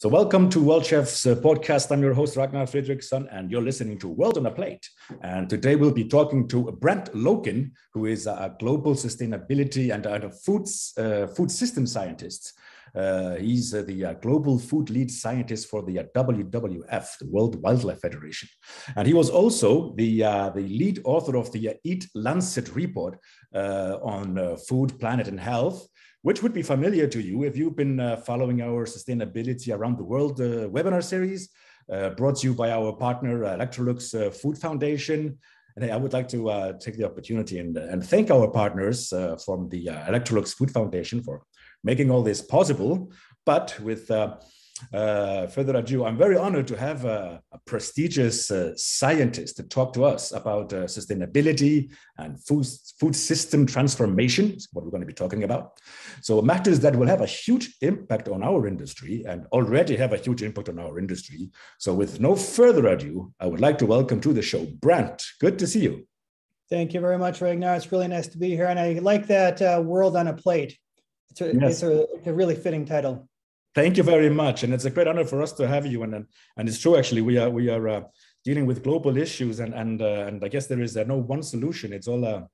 So welcome to World Chef's podcast. I'm your host, Ragnar Fredriksson, and you're listening to World on a Plate. And today we'll be talking to Brent Loken, who is a global sustainability and a food system scientist. He's the global food lead scientist for the WWF, the World Wildlife Federation. And he was also the lead author of the Eat Lancet report on food, planet, and health, which would be familiar to you if you've been following our Sustainability Around the World webinar series, brought to you by our partner, Electrolux Food Foundation. And I would like to take the opportunity and thank our partners from the Electrolux Food Foundation for making all this possible. But with further ado, I'm very honored to have a prestigious scientist to talk to us about sustainability and food system transformation, is what we're going to be talking about. So matters that will have a huge impact on our industry and already have a huge impact on our industry. So with no further ado, I would like to welcome to the show, Brent. Good to see you. Thank you very much, Ragnar. It's really nice to be here. And I like that World on a Plate. It's a really fitting title. Thank you very much, and it's a great honor for us to have you. And it's true, actually, we are dealing with global issues, and I guess there is no one solution. It's all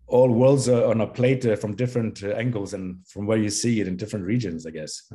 worlds on a plate from different angles and from where you see it in different regions, I guess.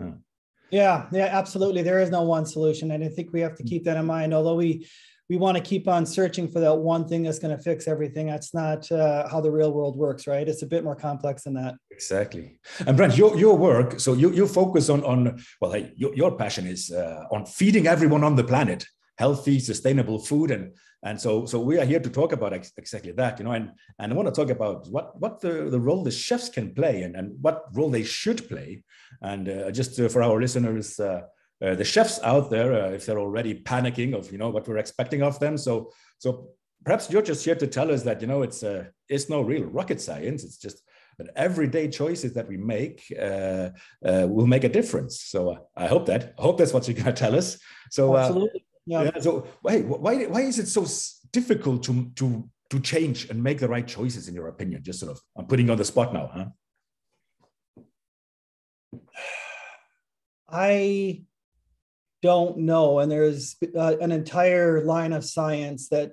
Yeah, absolutely. There is no one solution, and I think we have to keep that in mind. Although we want to keep on searching for that one thing that's going to fix everything. That's not how the real world works, right? It's a bit more complex than that. Exactly. And Brent, your work, so you focus on well, hey, your passion is on feeding everyone on the planet healthy, sustainable food, and so we are here to talk about exactly that, and I want to talk about what the role the chefs can play and what role they should play, and just for our listeners. The chefs out there, if they're already panicking of what we're expecting of them, so perhaps you're just here to tell us that it's no real rocket science. It's just that everyday choices that we make will make a difference. So I hope that's what you're going to tell us. So absolutely, yeah. So why is it so difficult to change and make the right choices in your opinion? Just sort of, I'm putting you on the spot now, huh? I don't know. And there's an entire line of science that,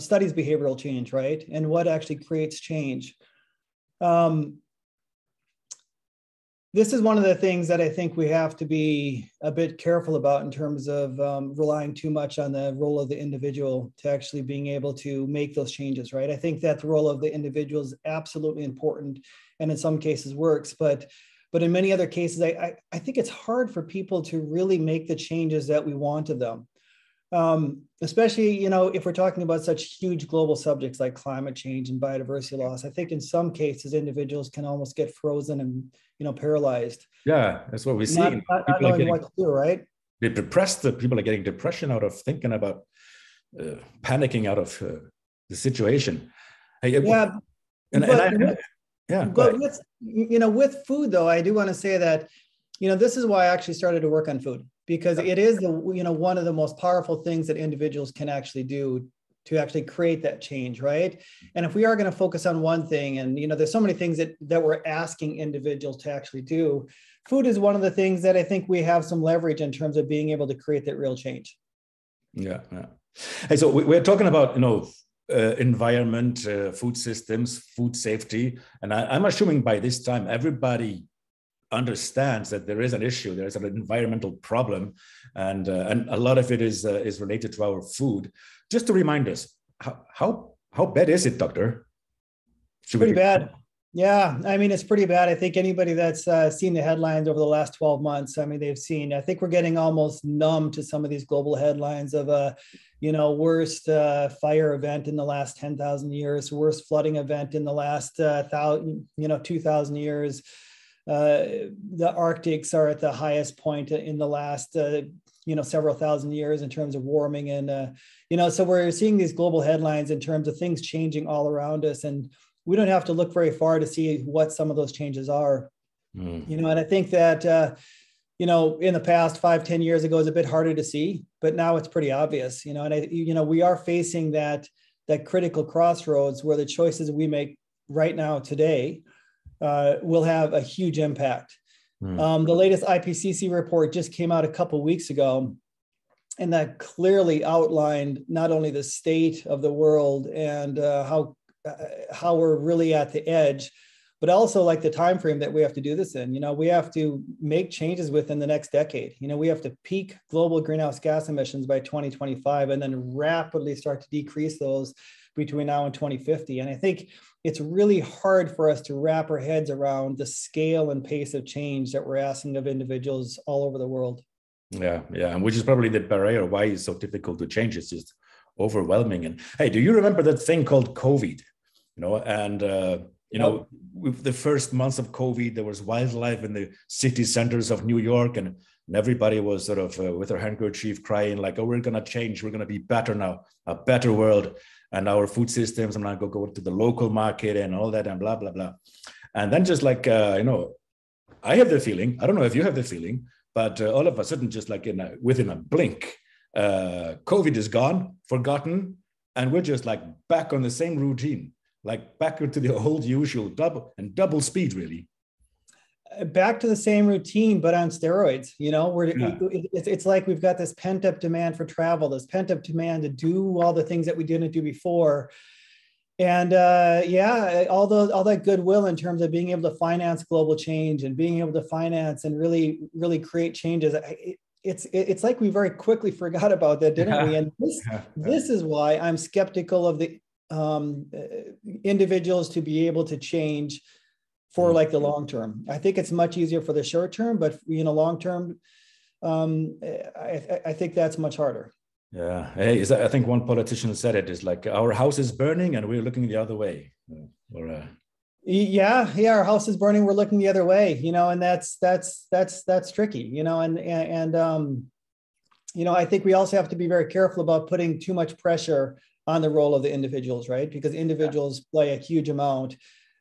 studies behavioral change, right? And what actually creates change. This is one of the things that I think we have to be a bit careful about in terms of relying too much on the role of the individual to actually being able to make those changes, right? I think that the role of the individual is absolutely important and in some cases works, but in many other cases, I think it's hard for people to really make the changes that we want of them. Especially, if we're talking about such huge global subjects like climate change and biodiversity loss. I think in some cases, individuals can almost get frozen and, paralyzed. Yeah, that's what we see. Not knowing what to do, right? They're depressed. People are getting depression out of thinking about panicking out of the situation. Yeah. But with food, though, I do want to say that, this is why I actually started to work on food, because it is one of the most powerful things that individuals can actually do to actually create that change, right? And if we are going to focus on one thing, and there's so many things that we're asking individuals to actually do, food is one of the things that I think we have some leverage in terms of being able to create that real change. Yeah. Hey, so we're talking about environment, food systems, food safety, and I'm assuming by this time everybody understands that there is an issue, there is an environmental problem, and a lot of it is related to our food. Just to remind us, how bad is it, Doctor? Pretty bad. Yeah, it's pretty bad. I think anybody that's seen the headlines over the last 12 months, I think we're getting almost numb to some of these global headlines of worst fire event in the last 10,000 years, worst flooding event in the last 2,000 years. The Arctics are at the highest point in the last several thousand years in terms of warming, and so we're seeing these global headlines in terms of things changing all around us, and we don't have to look very far to see what some of those changes are. And I think that in the past 5-10 years ago, it was a bit harder to see, but now it's pretty obvious. And we are facing that critical crossroads where the choices we make right now today will have a huge impact. The latest IPCC report just came out a couple of weeks ago, and that clearly outlined not only the state of the world and how we're really at the edge, but also like the time frame that we have to do this in. We have to make changes within the next decade. We have to peak global greenhouse gas emissions by 2025 and then rapidly start to decrease those between now and 2050. And I think it's really hard for us to wrap our heads around the scale and pace of change that we're asking of individuals all over the world. Yeah, and which is probably the barrier why it's so difficult to change. It's just overwhelming. And hey, do you remember that thing called COVID? With the first months of COVID, there was wildlife in the city centers of New York, and everybody was sort of with their handkerchief crying like, "Oh, we're going to change. We're going to be better now, a better world, and our food systems. I'm not going to go to the local market and all that and blah blah blah." And then just like I have the feeling. I don't know if you have the feeling, but all of a sudden, just like within a blink, COVID is gone, forgotten, and we're just like back on the same routine. Like back into the old usual double speed, really. Back to the same routine, but on steroids. It's like we've got this pent up demand for travel, this pent up demand to do all the things that we didn't do before. And all that goodwill in terms of being able to finance global change and being able to finance and really, really create changes. It's like we very quickly forgot about that, didn't we? And this is why I'm skeptical of the individuals to be able to change for like the long term. I think it's much easier for the short term, but long term, I think that's much harder. Yeah. Hey, I think one politician said it is like our house is burning and we're looking the other way. Yeah, our house is burning, we're looking the other way, and that's tricky, I think we also have to be very careful about putting too much pressure on the role of the individuals, right? Because individuals play a huge amount,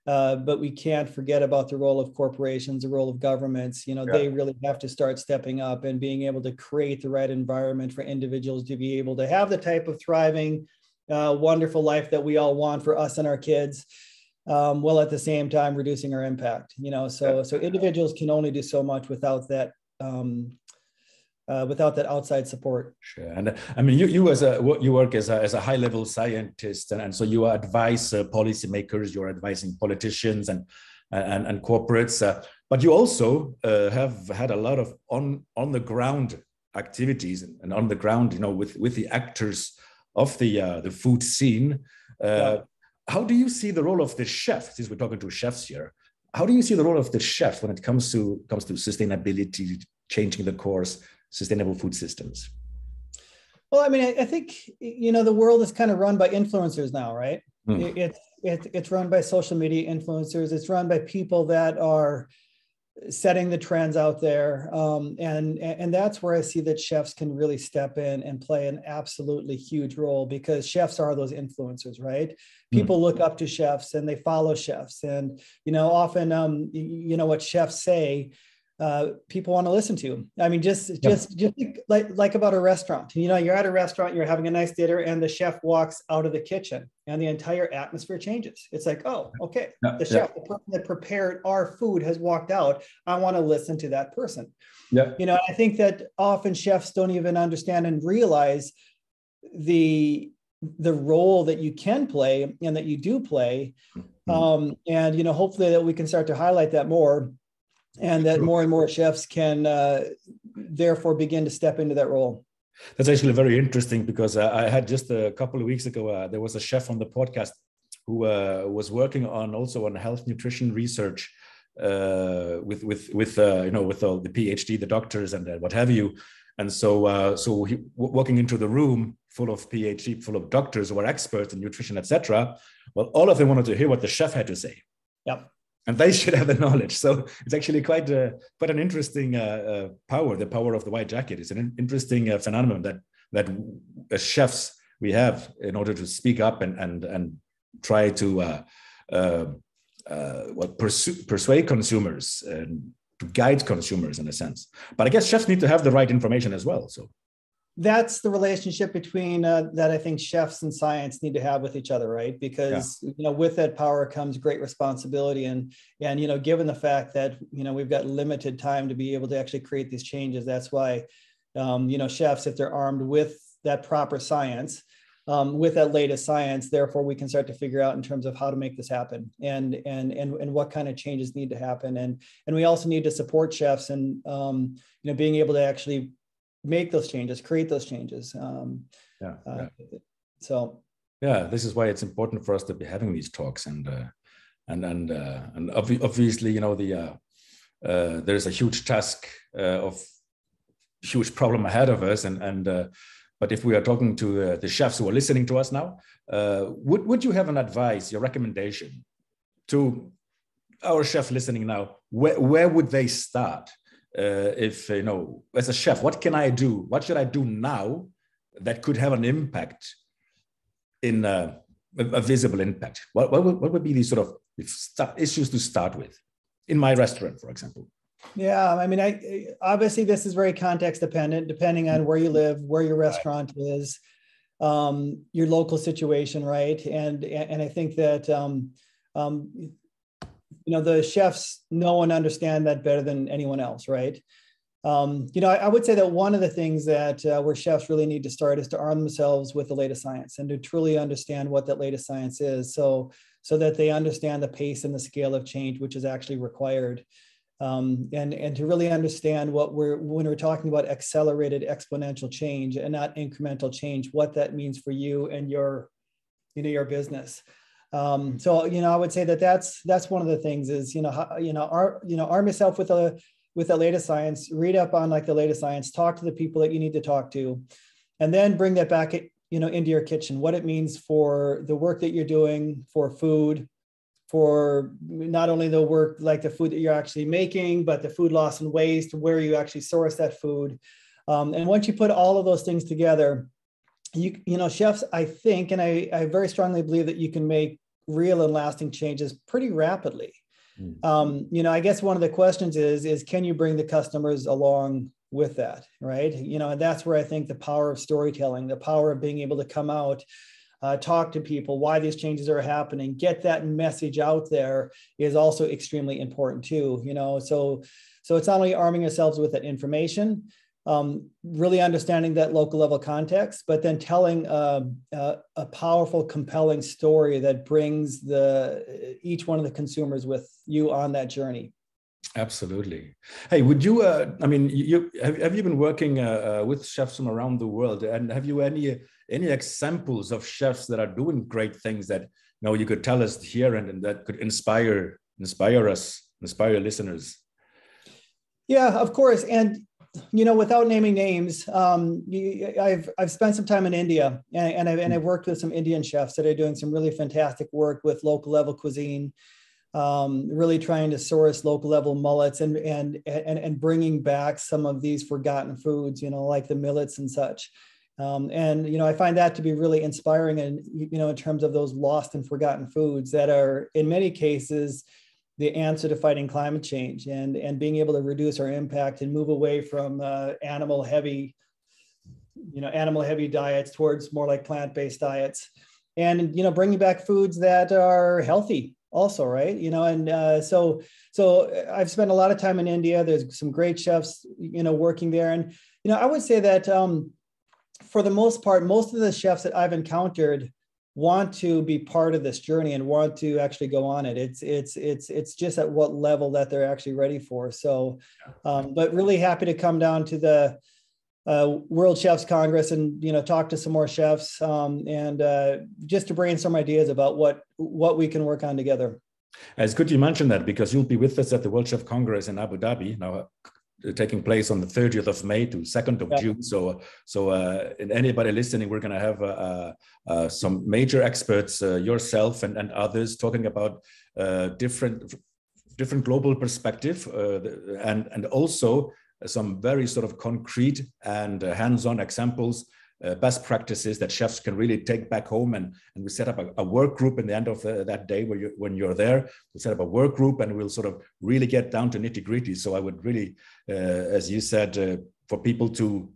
but we can't forget about the role of corporations, the role of governments. They really have to start stepping up and being able to create the right environment for individuals to be able to have the type of thriving, wonderful life that we all want for us and our kids, while at the same time reducing our impact. So individuals can only do so much without that outside support. Sure. And I mean, you work as a high level scientist, and so you advise policymakers, you're advising politicians and corporates, but you also have had a lot of on the ground activities and on the ground, with the actors of the food scene. How do you see the role of the chef? Since we're talking to chefs here, how do you see the role of the chef when it comes to sustainability, changing the course? Sustainable food systems? Well, I mean, I think, the world is kind of run by influencers now, right? It's run by social media influencers. It's run by people that are setting the trends out there. And that's where I see that chefs can really step in and play an absolutely huge role, because chefs are those influencers, right? People look up to chefs and they follow chefs. And, often, what chefs say, people want to listen to. I mean, just like about a restaurant. You're at a restaurant, you're having a nice dinner, and the chef walks out of the kitchen, and the entire atmosphere changes. It's like, oh, okay, the chef, the person that prepared our food, has walked out. I want to listen to that person. Yeah. I think that often chefs don't even understand and realize the role that you can play and that you do play. And hopefully that we can start to highlight that more. And that more and more chefs can therefore begin to step into that role. That's actually very interesting, because I had just a couple of weeks ago, there was a chef on the podcast who was working on health nutrition research with all the PhD, the doctors and what have you. And so he walking into the room full of PhD, full of doctors who are experts in nutrition, etc. Well, all of them wanted to hear what the chef had to say. Yep. And they should have the knowledge. So it's actually quite an interesting power. The power of the white jacket is an interesting phenomenon that as chefs we have in order to speak up and try to persuade consumers and to guide consumers in a sense. But I guess chefs need to have the right information as well. So. that's the relationship between that I think chefs and science need to have with each other, right? Because with that power comes great responsibility, and given the fact that we've got limited time to be able to actually create these changes, that's why chefs, if they're armed with that proper science, with that latest science, therefore we can start to figure out in terms of how to make this happen, and what kind of changes need to happen, and we also need to support chefs and being able to actually make those changes, create those changes. So this is why it's important for us to be having these talks, and obviously there's a huge task of huge problem ahead of us, but if we are talking to the chefs who are listening to us now, would you have an advice, your recommendation to our chefs listening now? Where would they start? If as a chef, what can I do? What should I do now that could have an impact, in a visible impact? What would be these sort of issues to start with in my restaurant, for example? Yeah, I mean, obviously this is very context dependent, depending on where you live, where your restaurant is, your local situation, right? And I think that the chefs know and understand that better than anyone else, right? I would say that one of the things that where chefs really need to start is to arm themselves with the latest science and to truly understand what that latest science is, so that they understand the pace and the scale of change which is actually required, and to really understand when we're talking about accelerated exponential change and not incremental change, what that means for you and your business. So I would say that's one of the things is arm yourself with the latest science, read up on the latest science, talk to the people that you need to talk to, and then bring that back into your kitchen, what it means for the work that you're doing, for food, for not only the work like the food that you're actually making, but the food loss and waste, where you actually source that food, and once you put all of those things together, chefs, I think, and I very strongly believe that you can make real and lasting changes pretty rapidly. I guess one of the questions is can you bring the customers along with that, right? And that's where I think the power of storytelling, the power of being able to come out, talk to people, why these changes are happening, get that message out there is also extremely important too. So it's not only arming yourselves with that information, really understanding that local level context, but then telling a powerful, compelling story that brings each one of the consumers with you on that journey. Absolutely. Hey, would you? Have you been working with chefs from around the world, and have you any examples of chefs that are doing great things that you could tell us here and that could inspire us, inspire listeners? Yeah, of course. And without naming names, I've spent some time in India, and I've worked with some Indian chefs that are doing some really fantastic work with local level cuisine, really trying to source local level mullets and bringing back some of these forgotten foods, like the millets and such. I find that to be really inspiring, and in terms of those lost and forgotten foods that are in many cases the answer to fighting climate change and being able to reduce our impact and move away from animal heavy diets towards more like plant-based diets, and bringing back foods that are healthy also, right? So I've spent a lot of time in India. There's some great chefs working there, and I would say that for the most part, most of the chefs that I've encountered want to be part of this journey and want to actually go on it. It's just at what level that they're actually ready for. So, but really happy to come down to the World Chefs Congress and talk to some more chefs and just to brainstorm ideas about what we can work on together. It's good you mentioned that, because you'll be with us at the World Chef Congress in Abu Dhabi now, taking place on the 30th of May to 2nd of June. So anybody listening, we're going to have some major experts, yourself and others, talking about different global perspective and also some very sort of concrete and hands-on examples, best practices that chefs can really take back home. And we set up a work group in the end of that day when you're there. We set up a work group and we'll sort of really get down to nitty-gritty. So I would really, as you said, for people to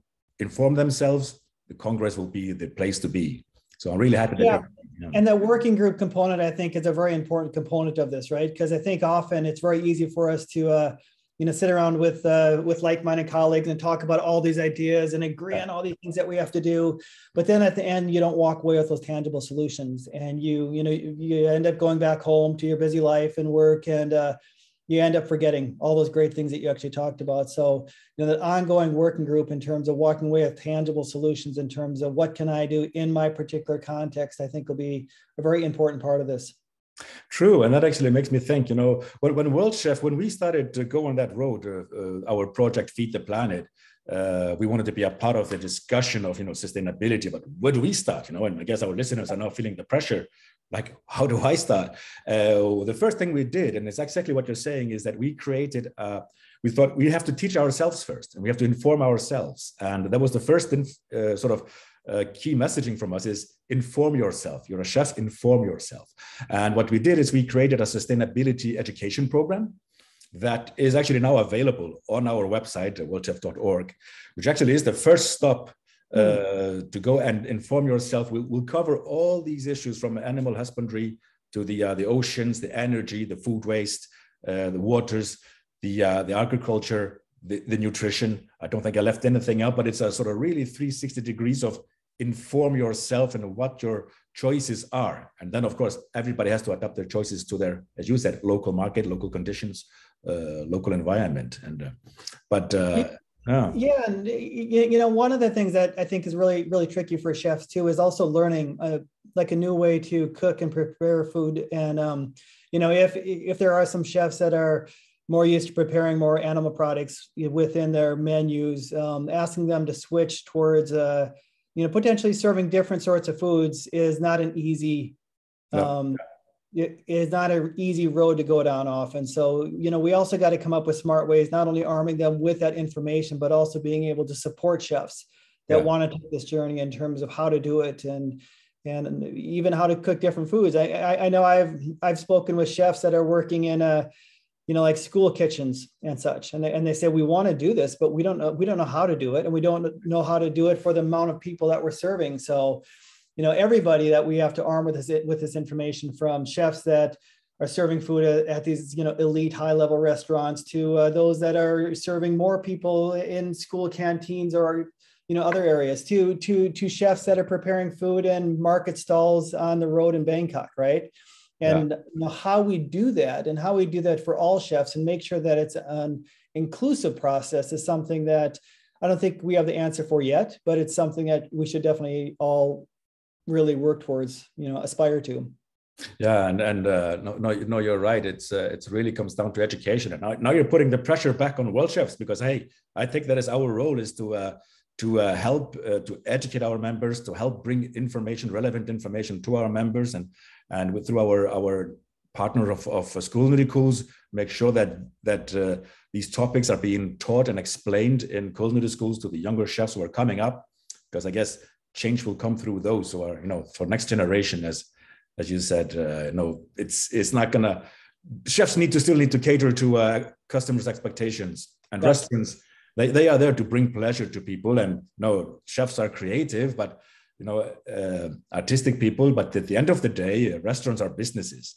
inform themselves, the Congress will be the place to be. So I'm really happy. Yeah. And that working group component, I think, is a very important component of this, right? Because I think often it's very easy for us to, sit around with like-minded colleagues and talk about all these ideas and agree on all these things that we have to do. But then at the end, you don't walk away with those tangible solutions, and you end up going back home to your busy life and work, and you end up forgetting all those great things that you actually talked about. So, that ongoing working group in terms of walking away with tangible solutions in terms of what can I do in my particular context, I think will be a very important part of this. True. And that actually makes me think, when World Chef, when we started to go on that road, our project Feed the Planet, we wanted to be a part of the discussion of, sustainability, but where do we start? And I guess our listeners are now feeling the pressure. Like, how do I start? The first thing we did, and it's exactly what you're saying, is that we created, we thought we have to teach ourselves first, and we have to inform ourselves. And that was the first key messaging from us is inform yourself. You're a chef, inform yourself. And what we did is we created a sustainability education program that is actually now available on our website, worldchef.org, which actually is the first stop to go and inform yourself. We'll cover all these issues from animal husbandry to the oceans, the energy, the food waste, the waters, the agriculture, the nutrition. I don't think I left anything out, but it's a sort of really 360 degrees of inform yourself and what your choices are. And then, of course, everybody has to adapt their choices to their, as you said, local market, local conditions, local environment. And yeah, and one of the things that I think is really, really tricky for chefs too is also learning like a new way to cook and prepare food. And if there are some chefs that are more used to preparing more animal products within their menus, asking them to switch towards potentially serving different sorts of foods is not an easy it is not an easy road to go down often. So, we also got to come up with smart ways, not only arming them with that information, but also being able to support chefs that want to take this journey in terms of how to do it and even how to cook different foods. I know I've spoken with chefs that are working in like school kitchens and such. And they say, we want to do this, but we don't know how to do it. And we don't know how to do it for the amount of people that we're serving. So, everybody that we have to arm with this information, from chefs that are serving food at these, elite high level restaurants to those that are serving more people in school canteens or, other areas to chefs that are preparing food in market stalls on the road in Bangkok. Right. And how we do that and how we do that for all chefs and make sure that it's an inclusive process is something that I don't think we have the answer for yet, but it's something that we should definitely all really work towards, aspire to. Yeah, and no, you're right. It's really comes down to education, and now you're putting the pressure back on world chefs, because hey, I think that is our role, is to help to educate our members, to help bring relevant information to our members, and through our partner of culinary schools, make sure that these topics are being taught and explained in culinary schools to the younger chefs who are coming up, because I guess change will come through those who are, for next generation, as you said, it's not gonna, chefs still need to cater to customers' expectations, and restaurants, they are there to bring pleasure to people. And chefs are creative, but artistic people, but at the end of the day, restaurants are businesses.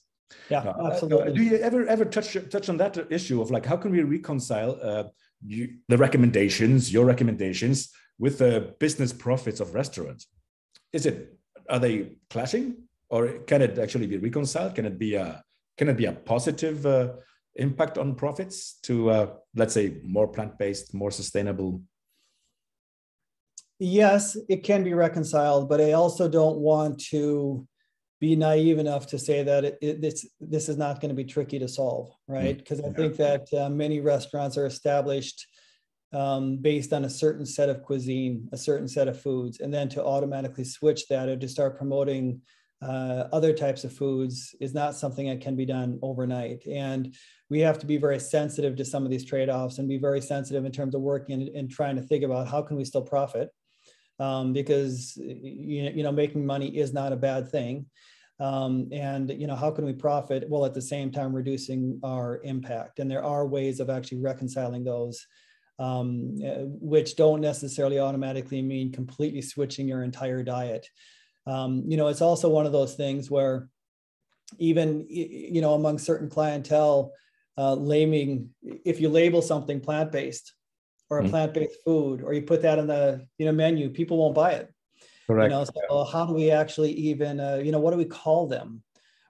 Yeah, absolutely. Do you ever touch on that issue of like, how can we reconcile your recommendations with the business profits of restaurants? Are they clashing, or can it actually be reconciled? Can it be a positive impact on profits to let's say more plant-based, more sustainable? Yes, it can be reconciled, but I also don't want to be naive enough to say that this is not going to be tricky to solve, right? Because I think that many restaurants are established based on a certain set of cuisine, a certain set of foods, and then to automatically switch that or to start promoting other types of foods is not something that can be done overnight. And we have to be very sensitive to some of these trade-offs and be very sensitive in terms of working and trying to think about how can we still profit, because making money is not a bad thing. And how can we profit while at the same time reducing our impact? And there are ways of actually reconciling those. which don't necessarily automatically mean completely switching your entire diet. It's also one of those things where even, among certain clientele, if you label something plant-based or a plant-based food, or you put that in the menu, people won't buy it. Correct. So how do we actually even, what do we call them?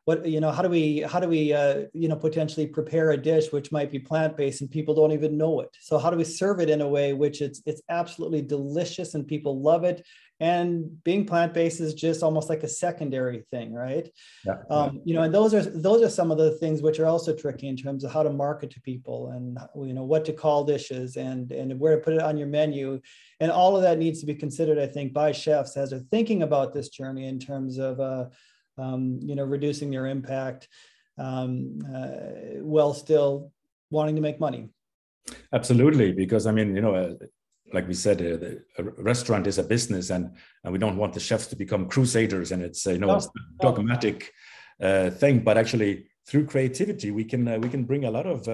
How do we potentially prepare a dish which might be plant-based and people don't even know it? So how do we serve it in a way which it's absolutely delicious and people love it? And being plant-based is just almost like a secondary thing, right? Yeah. And those are some of the things which are also tricky in terms of how to market to people, and what to call dishes, and where to put it on your menu, and all of that needs to be considered, I think, by chefs as they're thinking about this journey in terms of reducing their impact, while still wanting to make money. Absolutely, because like we said, a restaurant is a business, and we don't want the chefs to become crusaders, and it's it's a dogmatic thing. But actually, through creativity, we can bring a lot of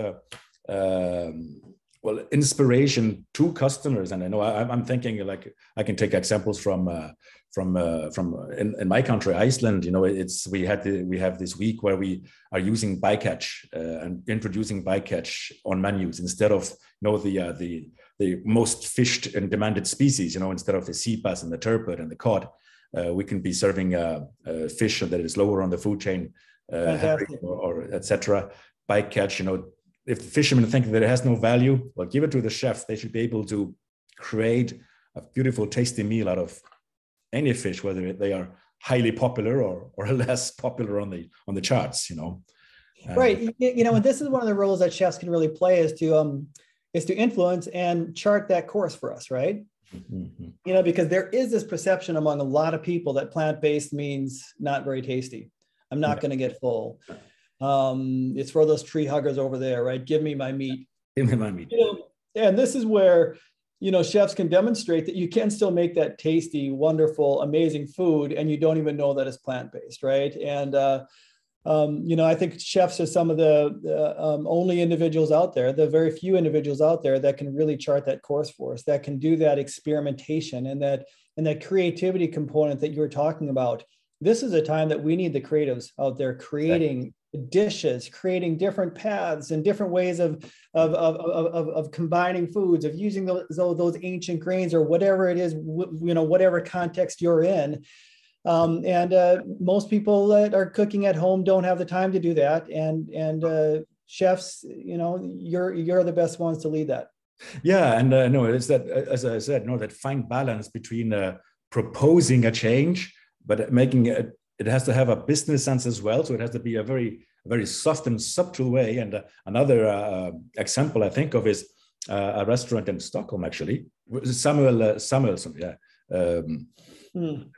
inspiration to customers. And I know I'm thinking, like, I can take examples from in my country, Iceland. We have this week where we are using bycatch and introducing bycatch on menus instead of the most fished and demanded species. Instead of the sea bass and the turbot and the cod, we can be serving fish that is lower on the food chain, or etc. Bycatch. If the fishermen think that it has no value, well, give it to the chefs. They should be able to create a beautiful, tasty meal out of any fish, whether they are highly popular or less popular on the charts. Right. And this is one of the roles that chefs can really play, is to influence and chart that course for us, right? Mm-hmm. Because there is this perception among a lot of people that plant-based means not very tasty. I'm not going to get full. It's for those tree huggers over there, right? Give me my meat. Give me my meat. And this is where, chefs can demonstrate that you can still make that tasty, wonderful, amazing food, and you don't even know that it's plant-based, right? And, I think chefs are some of the only individuals out there, the very few individuals out there that can really chart that course for us, that can do that experimentation and that creativity component that you were talking about. This is a time that we need the creatives out there creating dishes, creating different paths and different ways of combining foods, of using those ancient grains or whatever it is, whatever context you're in. Most people that are cooking at home don't have the time to do that. And chefs, you're the best ones to lead that. Yeah. And no, it's that, as I said, that fine balance between proposing a change, but making it has to have a business sense as well. So it has to be a very, very soft and subtle way. And another example I think of is a restaurant in Stockholm, actually, Samuelsson,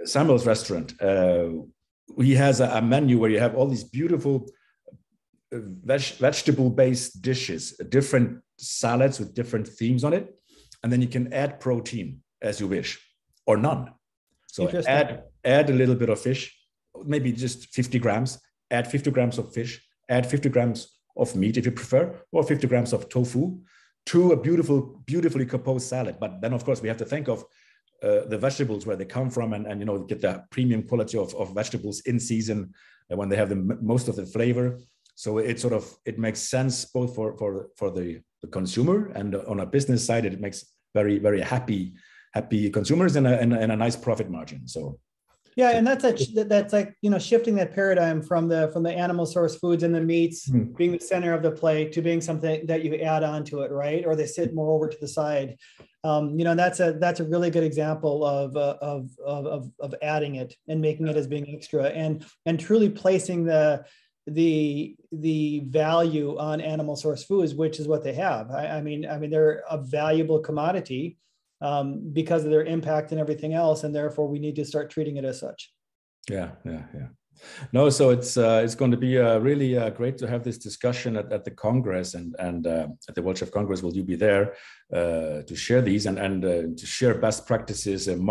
Samuel's restaurant. He has a menu where you have all these beautiful vegetable-based dishes, different salads with different themes on it, and then you can add protein as you wish, or none. So add a little bit of fish, maybe just 50 grams, add 50 grams of fish, add 50 grams of meat if you prefer, or 50 grams of tofu to a beautifully composed salad. But then, of course, we have to think of the vegetables, where they come from, and get the premium quality of vegetables in season when they have most of the flavor. So it makes sense both for the consumer, and on a business side, it makes very, very happy consumers and a nice profit margin. So yeah, and that's like shifting that paradigm from the animal source foods and the meats being the center of the plate to being something that you add on to it, right? Or they sit more over to the side. That's a really good example of adding it and making it as being extra and truly placing the value on animal source foods, which is what they have. I mean they're a valuable commodity because of their impact and everything else, and therefore we need to start treating it as such. Yeah. No, so it's going to be really great to have this discussion at the Congress, and at the World Chef Congress. Will you be there to share these and to share best practices and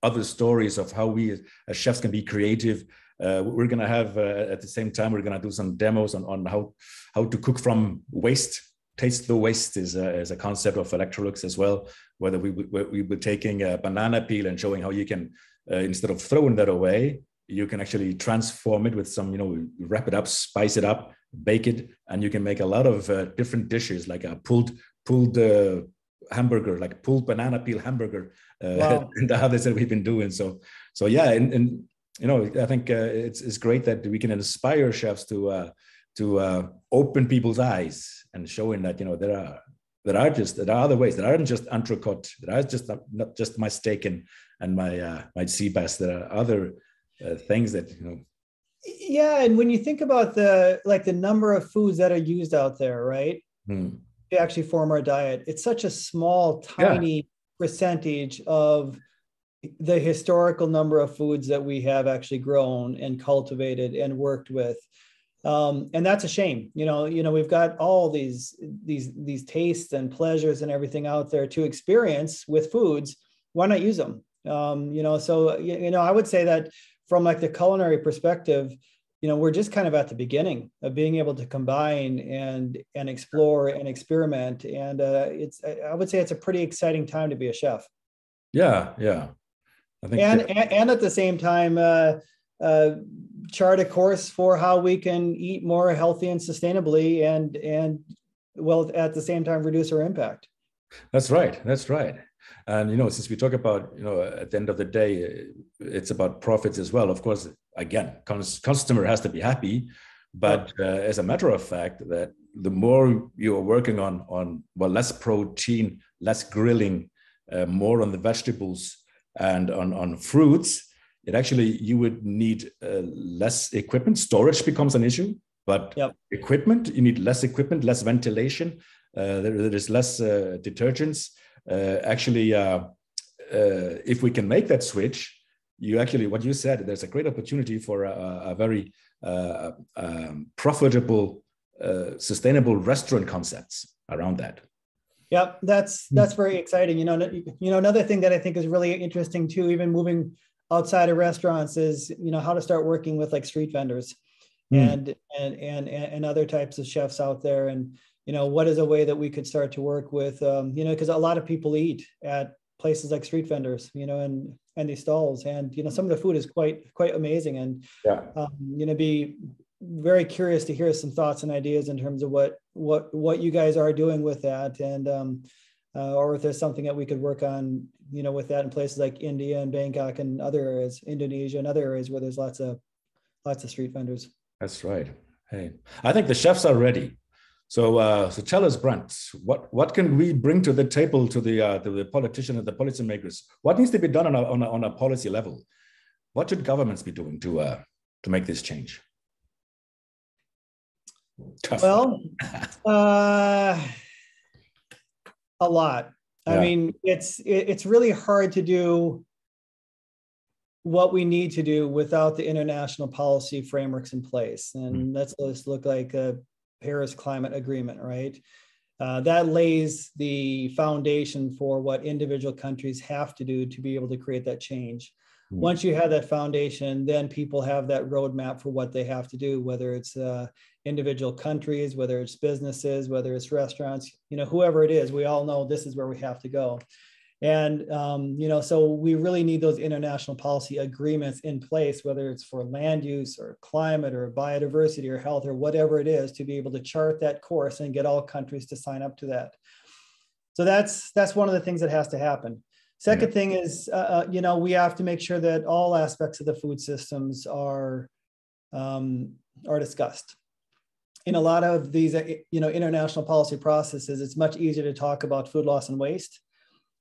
other stories of how we as chefs can be creative? We're going to have at the same time, we're going to do some demos on how to cook from waste, taste the waste is a concept of Electrolux as well. Whether we were taking a banana peel and showing how you can, instead of throwing that away, you can actually transform it with some, wrap it up, spice it up, bake it, and you can make a lot of different dishes, like a pulled hamburger, like pulled banana peel hamburger. Wow. And the others that we've been doing. So yeah, and I think it's great that we can inspire chefs to open people's eyes and showing that there are other ways. There aren't just entrecote. There are just not just my steak and my sea bass. There are other things that Yeah, and when you think about the number of foods that are used out there, right? To actually form our diet, it's such a small, tiny percentage of the historical number of foods that we have actually grown and cultivated and worked with. And that's a shame. We've got all these tastes and pleasures and everything out there to experience with foods. Why not use them? I would say that from like the culinary perspective, we're just kind of at the beginning of being able to combine and explore and experiment. And I would say it's a pretty exciting time to be a chef. Yeah. I think and at the same time, chart a course for how we can eat more healthy and sustainably, and well, at the same time, reduce our impact. That's right. And since we talk about at the end of the day, it's about profits as well. Of course, again, customer has to be happy, but as a matter of fact, that the more you are working on less protein, less grilling, more on the vegetables and on fruits, it actually, you would need less equipment. Storage becomes an issue, but equipment, you need less equipment, less ventilation. There is less detergents. If we can make that switch, what you said, there's a great opportunity for a very profitable, sustainable restaurant concepts around that. Yep, that's very exciting. Another thing that I think is really interesting too, even moving outside of restaurants, is how to start working with like street vendors and other types of chefs out there, and what is a way that we could start to work with, because a lot of people eat at places like street vendors, and these stalls, and some of the food is quite amazing, and be very curious to hear some thoughts and ideas in terms of what you guys are doing with that, and or if there's something that we could work on, with that in places like India and Bangkok and other areas, Indonesia and other areas where there's lots of street vendors. That's right. Hey, I think the chefs are ready. So tell us, Brent, what can we bring to the table to the politicians and the policymakers? What needs to be done on a policy level? What should governments be doing to make this change? Tough. Well, a lot. I mean, it's really hard to do what we need to do without the international policy frameworks in place. And let's look like a Paris Climate Agreement, right? That lays the foundation for what individual countries have to do to be able to create that change. Once you have that foundation, then people have that roadmap for what they have to do, whether it's individual countries, whether it's businesses, whether it's restaurants, whoever it is, we all know this is where we have to go. And, so we really need those international policy agreements in place, whether it's for land use or climate or biodiversity or health or whatever it is, to be able to chart that course and get all countries to sign up to that. So that's one of the things that has to happen. Second thing is, we have to make sure that all aspects of the food systems are discussed. In a lot of these, international policy processes, it's much easier to talk about food loss and waste.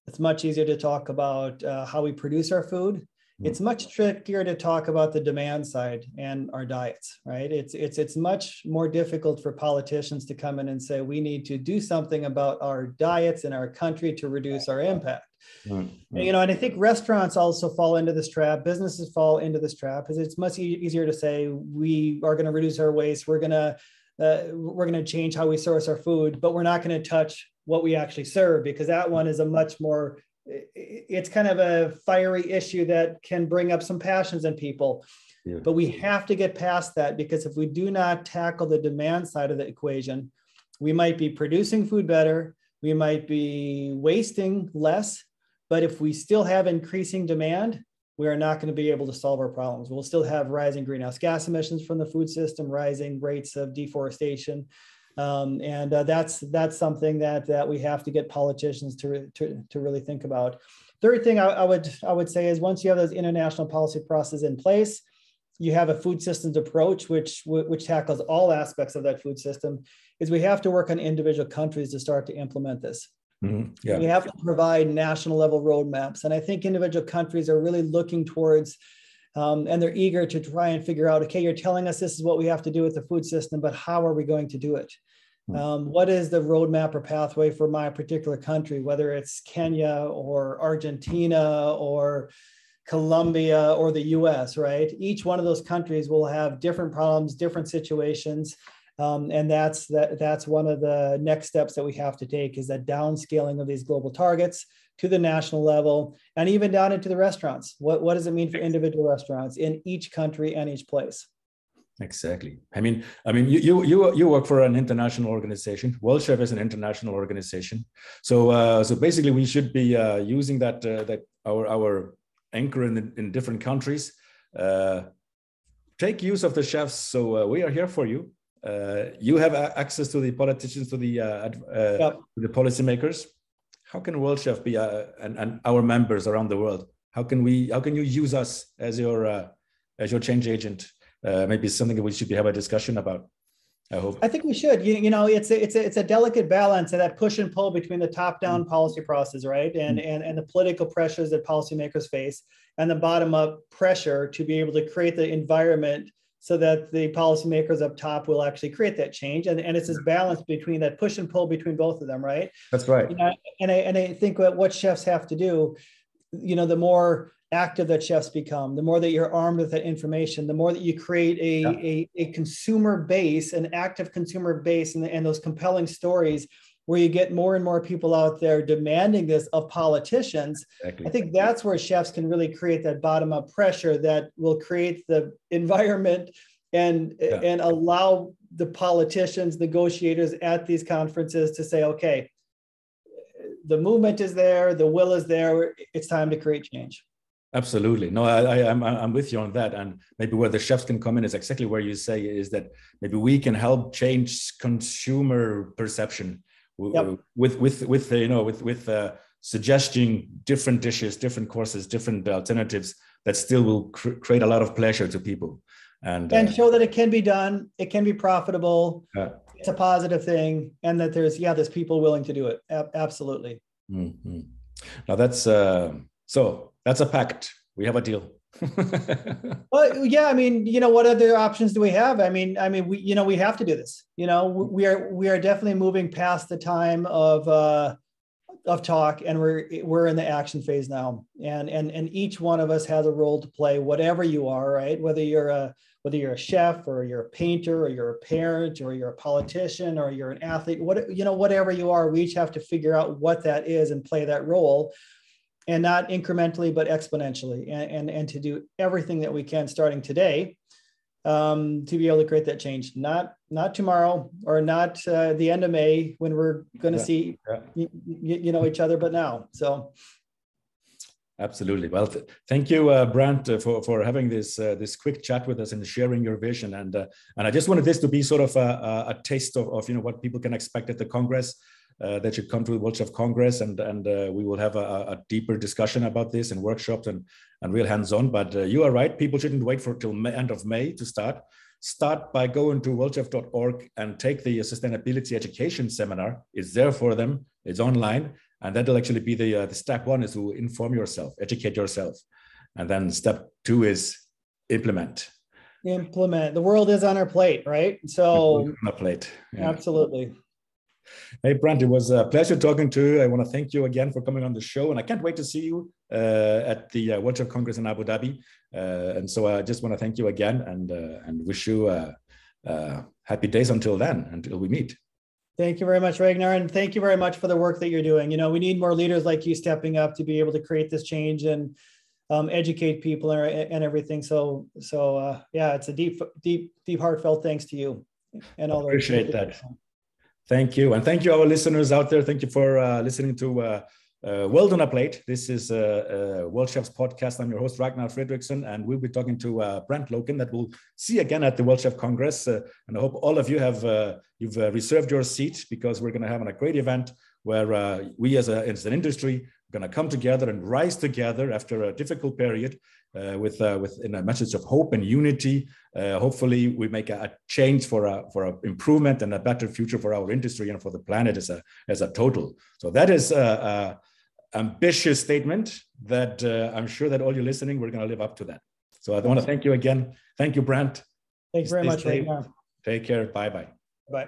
It's much easier to talk about how we produce our food. It's much trickier to talk about the demand side and our diets, right? It's much more difficult for politicians to come in and say, we need to do something about our diets in our country to reduce our impact. And I think restaurants also fall into this trap. Businesses fall into this trap, because it's much easier to say, we are going to reduce our waste. We're going to change how we source our food, but we're not going to touch what we actually serve, because that one is a much more, it's kind of a fiery issue that can bring up some passions in people. But we have to get past that, because if we do not tackle the demand side of the equation, We might be producing food better. We might be wasting less. But if we still have increasing demand, we are not going to be able to solve our problems. We'll still have rising greenhouse gas emissions from the food system, rising rates of deforestation. That's something that we have to get politicians to really think about. Third thing I would say is once you have those international policy processes in place, you have a food systems approach, which tackles all aspects of that food system, is we have to work on individual countries to start to implement this. Mm-hmm. Yeah. We have to provide national level roadmaps. And I think individual countries are really looking towards, and they're eager to try and figure out, okay, you're telling us this is what we have to do with the food system, but how are we going to do it? What is the roadmap or pathway for my particular country, whether it's Kenya or Argentina or Colombia or the US, right? Each one of those countries will have different problems, different situations. And that's one of the next steps that we have to take, is that downscaling of these global targets to the national level and even down into the restaurants. What does it mean for individual restaurants in each country and each place? Exactly. I mean, you work for an international organization. World Chef is an international organization. So basically, we should be using that our anchor in different countries. Take use of the chefs. So we are here for you. You have access to the politicians, to the policymakers. How can World Chef be and our members around the world? How can you use us as your change agent? Maybe something that we should have a discussion about. I hope. I think we should. It's a delicate balance of that push and pull between the top-down policy process, right, and the political pressures that policymakers face, and the bottom-up pressure to be able to create the environment so that the policymakers up top will actually create that change. And it's this balance between that push and pull between both of them, right? That's right. And I think what chefs have to do, the more active that chefs become, the more that you're armed with that information, the more that you create a consumer base, an active consumer base, and those compelling stories where you get more and more people out there demanding this of politicians. Exactly. I think that's where chefs can really create that bottom-up pressure that will create the environment and allow the politicians, negotiators at these conferences to say, okay, the movement is there, the will is there, it's time to create change. Absolutely. No, I'm with you on that. And maybe where the chefs can come in is exactly where you say is that maybe we can help change consumer perception with suggesting different dishes, different courses, different alternatives that still will create a lot of pleasure to people. And show that it can be done, it can be profitable, it's a positive thing, and that there's people willing to do it. Absolutely. Mm-hmm. Now that's that's a pact. We have a deal. Well, yeah. I mean, what other options do we have? I mean, we have to do this. We are definitely moving past the time of talk, and we're in the action phase now. And each one of us has a role to play, whatever you are, right? Whether you're a chef, or you're a painter, or you're a parent, or you're a politician, or you're an athlete, whatever you are, we each have to figure out what that is and play that role. And not incrementally, but exponentially, and to do everything that we can starting today to be able to create that change. Not tomorrow, or not the end of May when we're going to see each other, but now. So, absolutely. Well, thank you, Brent, for having this quick chat with us and sharing your vision. And I just wanted this to be sort of a taste of what people can expect at the Congress. That should come to the World Chef Congress, and we will have a deeper discussion about this and workshops and real hands-on. But you are right, people shouldn't wait till end of May to start. Start by going to worldchef.org and take the sustainability education seminar. It's there for them, it's online, and that'll actually be the step one, is to inform yourself, educate yourself. And then step two is implement. The world is on our plate, right? So on our plate. Yeah. Absolutely. Hey, Brent, it was a pleasure talking to you. I want to thank you again for coming on the show, and I can't wait to see you at the World Chef Congress in Abu Dhabi. And so I just want to thank you again, and wish you happy days until then, until we meet. Thank you very much, Ragnar, and thank you very much for the work that you're doing. We need more leaders like you stepping up to be able to create this change and educate people and everything. So it's a deep, heartfelt thanks to you and all. Appreciate that. Thank you. And thank you, our listeners out there. Thank you for listening to World on a Plate. This is World Chefs Podcast. I'm your host, Ragnar Fredriksson, and we'll be talking to Brent Loken that we'll see again at the World Chef Congress. And I hope all of you have you've reserved your seat, because we're going to have a great event where we as an industry are going to come together and rise together after a difficult period with in a message of hope and unity. Hopefully we make a change for a improvement and a better future for our industry and for the planet as a total. So that is a ambitious statement that I'm sure that all you listening, we're going to live up to that. So I want to thank you again. Thank you, Brent. Thanks very much. Take care. Bye-bye. Bye.